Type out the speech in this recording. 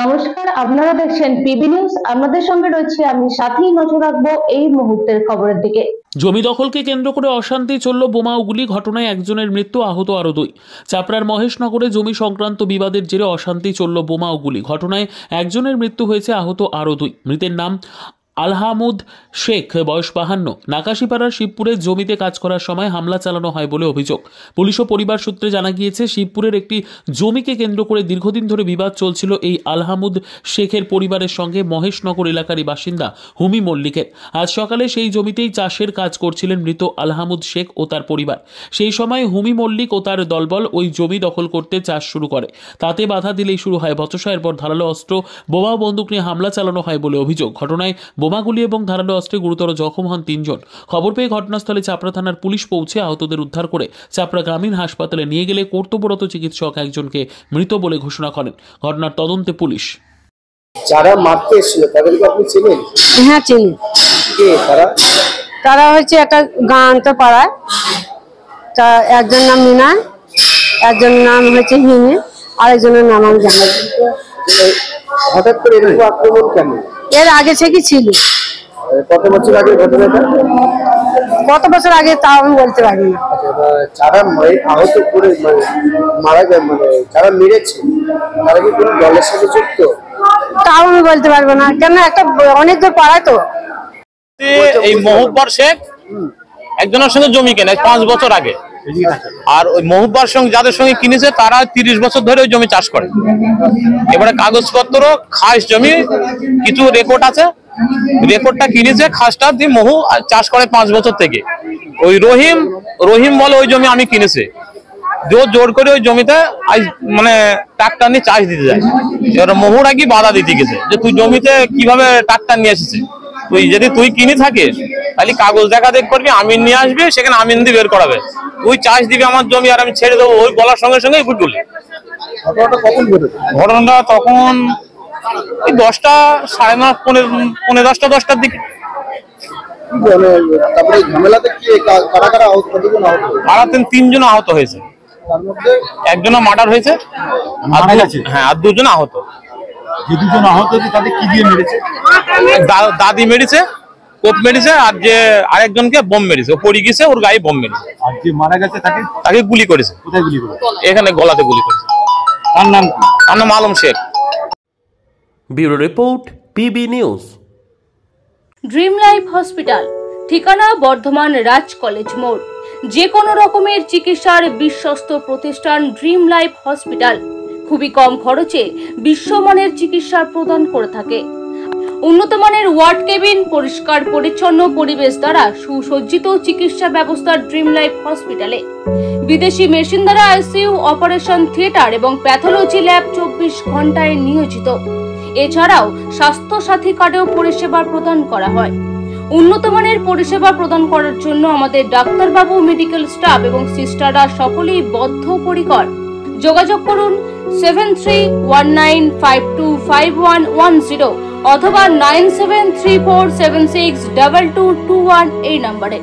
নমস্কার, আপনারা দেখছেন পিবি নিউজ। আমাদের সঙ্গে রয়েছে আমি সাথী। নজর রাখবো এই মুহূর্তের খবরের দিকে। জমি দখলকে কেন্দ্র করে অশান্তি চলল, বোমা ও গুলি ঘটনায় একজনের মৃত্যু, আহত আরো 2। চাপড়ার মহেশনগরে জমি সংক্রান্ত বিবাদের জেরে অশান্তি চলল, বোমা ও গুলি ঘটনায় একজনের মৃত্যু হয়েছে, আহত আরো 2। মৃতের নাম আলহামুদ শেখ, বয়স 52। নাকাশিপাড়ার শিবপুরের জমিতে কাজ করার সময় হামলা চালানো হয় বলে অভিযোগ। পুলিশ ও পরিবার সূত্রে জানা গিয়েছে, শিবপুরের একটি জমিকে কেন্দ্র করে দীর্ঘদিন ধরে বিবাদ চলছিল এই আলহামুদ শেখের পরিবারের সঙ্গে মহেশনগর এলাকারই বাসিন্দা হুমি মল্লিকের। আজ সকালে সেই জমিতেই চাষের কাজ করছিলেন মৃত আলহামুদ শেখ ও তার পরিবার। সেই সময় হুমি মল্লিক ও তার দলবল ওই জমি দখল করতে চাষ শুরু করে। তাতে বাধা দিলেই শুরু হয় বচসা। এরপর ধারালো অস্ত্র, বোমা ও বন্দুক নিয়ে হামলা চালানো হয় বলে অভিযোগ। ঘটনায় বোমাগুলি এবং ধারালো অস্ত্রে গুরুতর জখম হন 3 জন। খবর পেয়ে ঘটনাস্থলে চাপড়া থানার পুলিশ পৌঁছে আহতদের উদ্ধার করে চাপড়া গ্রামীণ হাসপাতালে নিয়ে গেলে কর্তব্যরত চিকিৎসক একজনকে মৃত বলে ঘোষণা করেন। ঘটনার তদন্তে পুলিশ। যারা মারতে এসেছিল তাদেরকে আপনি চিনেন? হ্যাঁ, চিনি। কে তারা? তারা হচ্ছে একটা গাঁন্ত পাড়ায়। তা একজন নাম মিনা, একজন নাম হচ্ছে হিমি, আরেকজনের নাম আমি জানি। হঠাৎ করে এরকম আক্রমণ কেন? এর আগে থেকে ছিল। কত বছর আগে ঘটনাটা? কত বছর আগে তাও আমি বলতে পারি না। যারা আহত করে মারা যায়, যারা মেরেছে তারা কি কোনো দলের সাথে যুক্ত? তাও আমি বলতে পারবো না, কেন একটা অনেক দূর পাড়ায় তো। এই মহুব্বর শেখ একজনের সঙ্গে জমি কেনে 5 বছর আগে, আর ওই মহুব্বর সঙ্গে যাদের সঙ্গে কিনেছে তারা 30 বছর ধরে ওই জমি চাষ করে। এবারে কাগজপত্র, খাস জমি, কিছু রেকর্ড আছে, রেকর্ডটা কিনেছে, খাসটা দিয়ে মহু চাষ করে 5 বছর থেকে। ওই রহিম বলে ওই জমি আমি কিনেছে, জোর করে ওই জমিতে ট্রাক্টর নিয়ে চাষ দিতে যায়। এবার মহুরা কি বাধা দিতে গেছে যে তুই জমিতে কিভাবে ট্রাক্টর নিয়ে এসেছে, তুই কিনে থাকিস তাহলে কাগজ দেখা দেখ করবি, আমিন নিয়ে আসবি, সেখানে আমিন দিয়ে বের করাবে, তুই চাষ দিবি আমার জমি আর আমি ছেড়ে দেবো। ওই বলার সঙ্গে সঙ্গে গুলি। ঘটনাটা তখন ওই 10টা, 9:30, পৌনে 10টা, 10টার দিকে। তারপরে ঝামেলাতে কি কারা কারা আহত? 3 জন আহত হয়েছে, তার মধ্যে একজনের মার্ডার হয়েছে, আর 2 জন আহত। যে 2 জন আহত হয়েছে তাদের কি দিয়ে মেরেছে? দাদি মেরেছে, কোপ মেরেছে, আর যে আরেকজনকে বোম মেরেছে, ও পড়ে গেছে, ওর গায়ে বোম মেরেছে। আর যে মারা গেছে তাকে গুলি করেছে। কোথায় গুলি করেছে? এখানে গলাতে গুলি করেছে। তার নাম Alam Sheikh. Bureau report, PB news. Dream life hospital, ঠিকানা বর্ধমান রাজ কলেজ মোড়। যে কোনো রকমের চিকিৎসার বিশ্বস্ত প্রতিষ্ঠান ড্রিম লাইফ হসপিটাল খুবই কম খরচে বিশ্বমানের চিকিৎসা প্রদান করে থাকে। উন্নত মানের ওয়ার্ড কেবিন, পরিষ্কার পরিচ্ছন্ন পরিবেশ দ্বারা সুসজ্জিত চিকিৎসা ব্যবস্থা ড্রিম লাইফ হসপিটালে। বিদেশি মেশিন দ্বারা আইসিইউ, অপারেশন থিয়েটার এবং প্যাথোলজি ল্যাব 24 ঘন্টায় নিয়োজিত। এছাড়াও স্বাস্থ্য সাথী কার্ডেও পরিষেবা প্রদান করা হয়। উন্নত মানের পরিষেবা প্রদান করার জন্য আমাদের ডাক্তারবাবু, মেডিকেল স্টাফ এবং সিস্টাররা সকলেই বদ্ধপরিকর। যোগাযোগ করুন 7319525110 অথবা 9734762221 এই নম্বরে।